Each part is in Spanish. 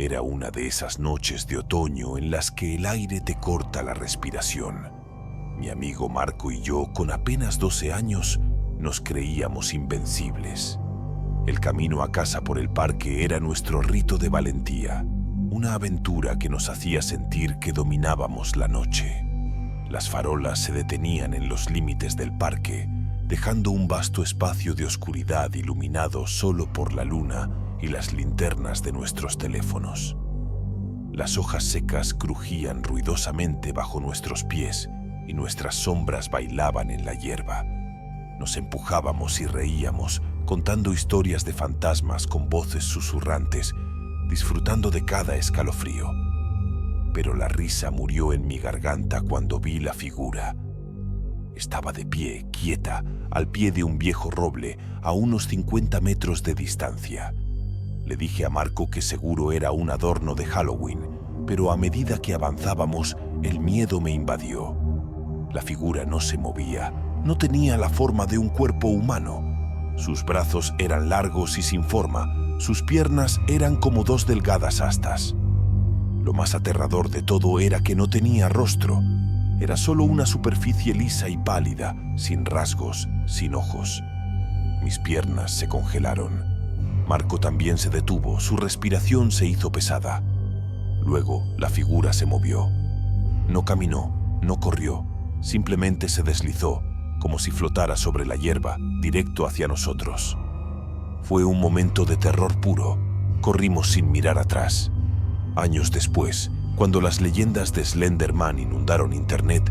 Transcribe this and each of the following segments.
Era una de esas noches de otoño en las que el aire te corta la respiración. Mi amigo Marco y yo, con apenas 12 años, nos creíamos invencibles. El camino a casa por el parque era nuestro rito de valentía, una aventura que nos hacía sentir que dominábamos la noche. Las farolas se detenían en los límites del parque, dejando un vasto espacio de oscuridad iluminado solo por la luna y las linternas de nuestros teléfonos. Las hojas secas crujían ruidosamente bajo nuestros pies y nuestras sombras bailaban en la hierba. Nos empujábamos y reíamos, contando historias de fantasmas con voces susurrantes, disfrutando de cada escalofrío. Pero la risa murió en mi garganta cuando vi la figura. Estaba de pie, quieta, al pie de un viejo roble, a unos 50 metros de distancia. Le dije a Marco que seguro era un adorno de Halloween, pero a medida que avanzábamos, el miedo me invadió. La figura no se movía, no tenía la forma de un cuerpo humano. Sus brazos eran largos y sin forma, sus piernas eran como dos delgadas astas. Lo más aterrador de todo era que no tenía rostro. Era solo una superficie lisa y pálida, sin rasgos, sin ojos. Mis piernas se congelaron. Marco también se detuvo, su respiración se hizo pesada. Luego, la figura se movió. No caminó, no corrió, simplemente se deslizó, como si flotara sobre la hierba, directo hacia nosotros. Fue un momento de terror puro. Corrimos sin mirar atrás. Años después, cuando las leyendas de Slender Man inundaron Internet,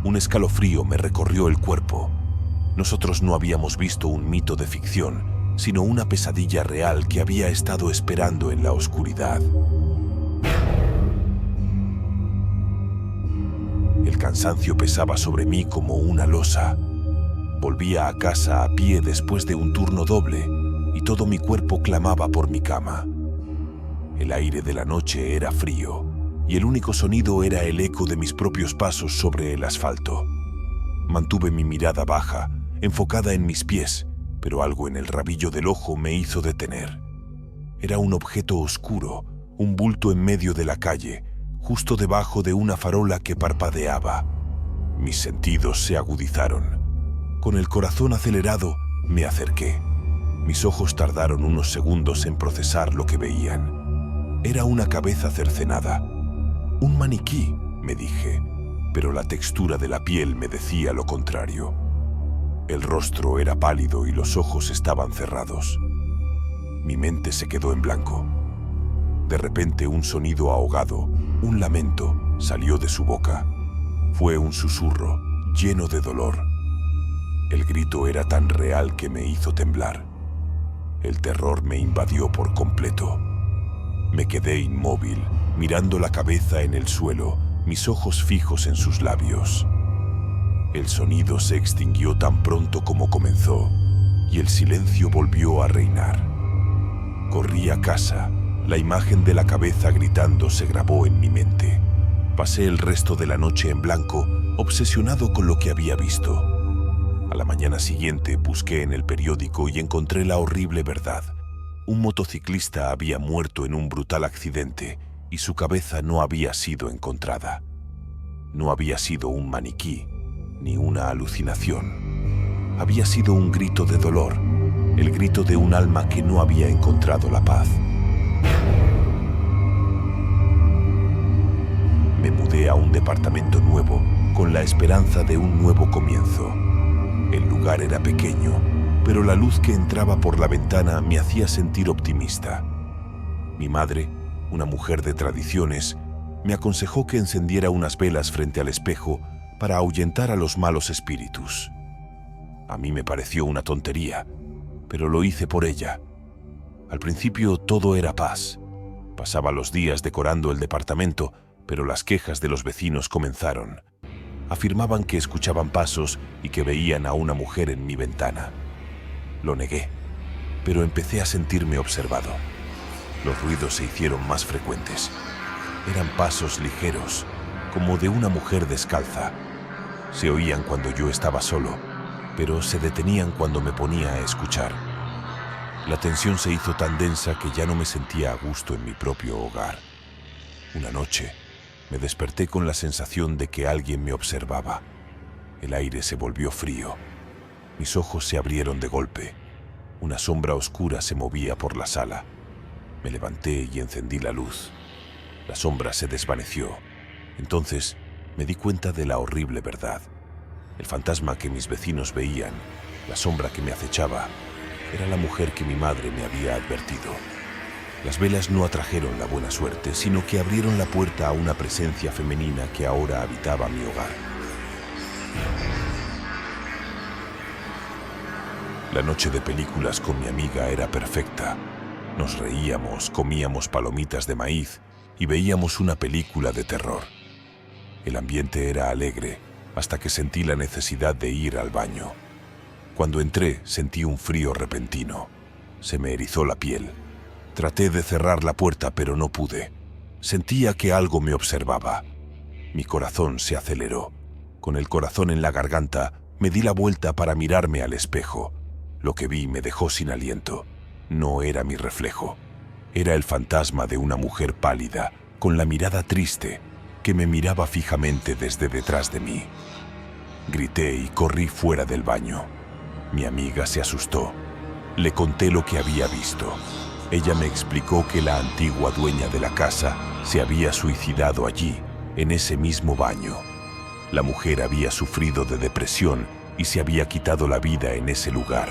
un escalofrío me recorrió el cuerpo. Nosotros no habíamos visto un mito de ficción, sino una pesadilla real que había estado esperando en la oscuridad. El cansancio pesaba sobre mí como una losa. Volvía a casa a pie después de un turno doble y todo mi cuerpo clamaba por mi cama. El aire de la noche era frío y el único sonido era el eco de mis propios pasos sobre el asfalto. Mantuve mi mirada baja, enfocada en mis pies, pero algo en el rabillo del ojo me hizo detener. Era un objeto oscuro, un bulto en medio de la calle, justo debajo de una farola que parpadeaba. Mis sentidos se agudizaron. Con el corazón acelerado, me acerqué. Mis ojos tardaron unos segundos en procesar lo que veían. Era una cabeza cercenada. Un maniquí, me dije, pero la textura de la piel me decía lo contrario. El rostro era pálido y los ojos estaban cerrados. Mi mente se quedó en blanco. De repente un sonido ahogado, un lamento, salió de su boca. Fue un susurro, lleno de dolor. El grito era tan real que me hizo temblar. El terror me invadió por completo. Me quedé inmóvil, mirando la cabeza en el suelo, mis ojos fijos en sus labios. El sonido se extinguió tan pronto como comenzó, y el silencio volvió a reinar. Corrí a casa, la imagen de la cabeza gritando se grabó en mi mente. Pasé el resto de la noche en blanco, obsesionado con lo que había visto. A la mañana siguiente busqué en el periódico y encontré la horrible verdad. Un motociclista había muerto en un brutal accidente y su cabeza no había sido encontrada. No había sido un maniquí, ni una alucinación. Había sido un grito de dolor, el grito de un alma que no había encontrado la paz. Me mudé a un departamento nuevo con la esperanza de un nuevo comienzo. El lugar era pequeño, pero la luz que entraba por la ventana me hacía sentir optimista. Mi madre, una mujer de tradiciones, me aconsejó que encendiera unas velas frente al espejo para ahuyentar a los malos espíritus. A mí me pareció una tontería, pero lo hice por ella. Al principio todo era paz. Pasaba los días decorando el departamento, pero las quejas de los vecinos comenzaron. Afirmaban que escuchaban pasos y que veían a una mujer en mi ventana. Lo negué, pero empecé a sentirme observado. Los ruidos se hicieron más frecuentes. Eran pasos ligeros, como de una mujer descalza. Se oían cuando yo estaba solo, pero se detenían cuando me ponía a escuchar. La tensión se hizo tan densa que ya no me sentía a gusto en mi propio hogar. Una noche, me desperté con la sensación de que alguien me observaba. El aire se volvió frío. Mis ojos se abrieron de golpe. Una sombra oscura se movía por la sala. Me levanté y encendí la luz. La sombra se desvaneció. Entonces me di cuenta de la horrible verdad. El fantasma que mis vecinos veían, la sombra que me acechaba, era la mujer que mi madre me había advertido. Las velas no atrajeron la buena suerte, sino que abrieron la puerta a una presencia femenina que ahora habitaba mi hogar. La noche de películas con mi amiga era perfecta. Nos reíamos, comíamos palomitas de maíz y veíamos una película de terror. El ambiente era alegre hasta que sentí la necesidad de ir al baño. Cuando entré, sentí un frío repentino. Se me erizó la piel. Traté de cerrar la puerta, pero no pude. Sentía que algo me observaba. Mi corazón se aceleró. Con el corazón en la garganta, me di la vuelta para mirarme al espejo. Lo que vi me dejó sin aliento. No era mi reflejo. Era el fantasma de una mujer pálida, con la mirada triste, que me miraba fijamente desde detrás de mí. Grité y corrí fuera del baño. Mi amiga se asustó. Le conté lo que había visto. Ella me explicó que la antigua dueña de la casa se había suicidado allí, en ese mismo baño. La mujer había sufrido de depresión y se había quitado la vida en ese lugar.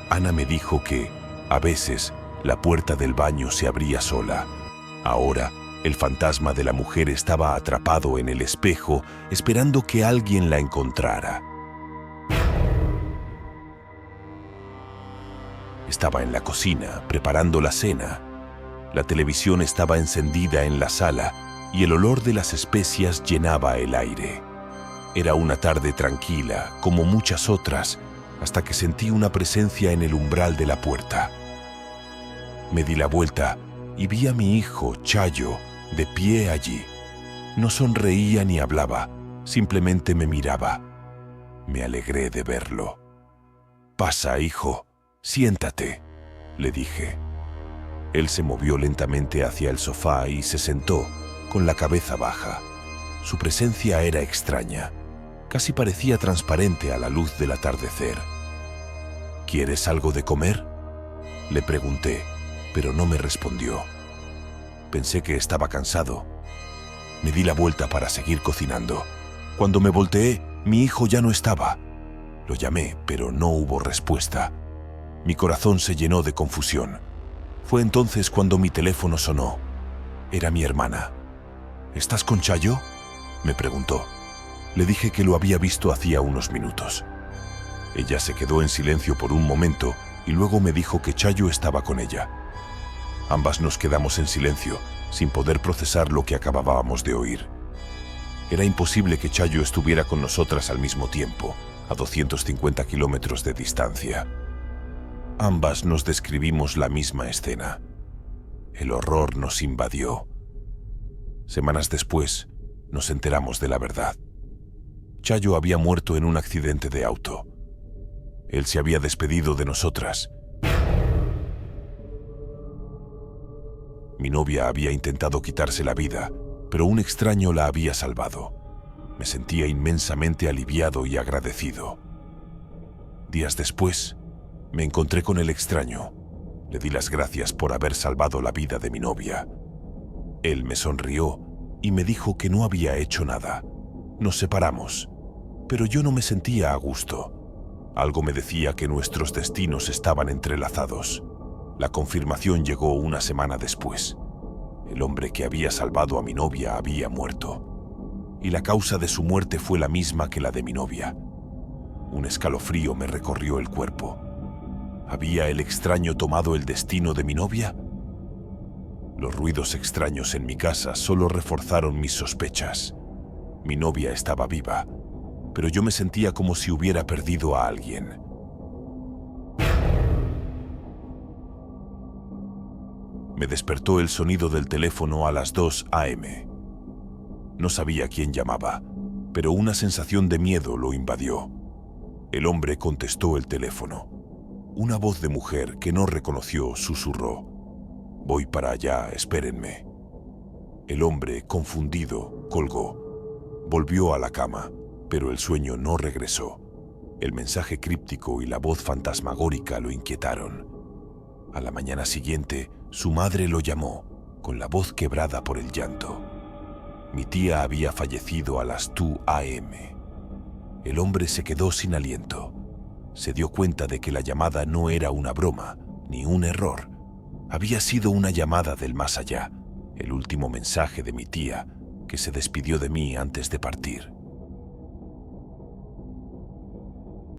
Ana me dijo que, a veces, la puerta del baño se abría sola. Ahora, el fantasma de la mujer estaba atrapado en el espejo, esperando que alguien la encontrara. Estaba en la cocina, preparando la cena. La televisión estaba encendida en la sala y el olor de las especias llenaba el aire. Era una tarde tranquila, como muchas otras, hasta que sentí una presencia en el umbral de la puerta. Me di la vuelta y vi a mi hijo, Chayo, de pie allí. No sonreía ni hablaba, simplemente me miraba. Me alegré de verlo. «Pasa, hijo, siéntate», le dije. Él se movió lentamente hacia el sofá y se sentó, con la cabeza baja. Su presencia era extraña. Casi parecía transparente a la luz del atardecer. «¿Quieres algo de comer?», le pregunté, pero no me respondió. Pensé que estaba cansado. Me di la vuelta para seguir cocinando. Cuando me volteé, mi hijo ya no estaba. Lo llamé, pero no hubo respuesta. Mi corazón se llenó de confusión. Fue entonces cuando mi teléfono sonó. Era mi hermana. «¿Estás con Chayo?», me preguntó. Le dije que lo había visto hacía unos minutos. Ella se quedó en silencio por un momento y luego me dijo que Chayo estaba con ella. Ambas nos quedamos en silencio, sin poder procesar lo que acabábamos de oír. Era imposible que Chayo estuviera con nosotras al mismo tiempo, a 250 kilómetros de distancia. Ambas nos describimos la misma escena. El horror nos invadió. Semanas después, nos enteramos de la verdad. Chayo había muerto en un accidente de auto. Él se había despedido de nosotras. Mi novia había intentado quitarse la vida, pero un extraño la había salvado. Me sentía inmensamente aliviado y agradecido. Días después, me encontré con el extraño. Le di las gracias por haber salvado la vida de mi novia. Él me sonrió y me dijo que no había hecho nada. Nos separamos, pero yo no me sentía a gusto. Algo me decía que nuestros destinos estaban entrelazados. La confirmación llegó una semana después. El hombre que había salvado a mi novia había muerto. Y la causa de su muerte fue la misma que la de mi novia. Un escalofrío me recorrió el cuerpo. ¿Había el extraño tomado el destino de mi novia? Los ruidos extraños en mi casa solo reforzaron mis sospechas. Mi novia estaba viva, pero yo me sentía como si hubiera perdido a alguien. Me despertó el sonido del teléfono a las 2 a.m. No sabía quién llamaba, pero una sensación de miedo lo invadió. El hombre contestó el teléfono. Una voz de mujer que no reconoció susurró: «Voy para allá, espérenme». El hombre, confundido, colgó. Volvió a la cama, pero el sueño no regresó. El mensaje críptico y la voz fantasmagórica lo inquietaron. A la mañana siguiente, su madre lo llamó, con la voz quebrada por el llanto. Mi tía había fallecido a las 2 a.m. El hombre se quedó sin aliento. Se dio cuenta de que la llamada no era una broma, ni un error. Había sido una llamada del más allá, el último mensaje de mi tía, que se despidió de mí antes de partir.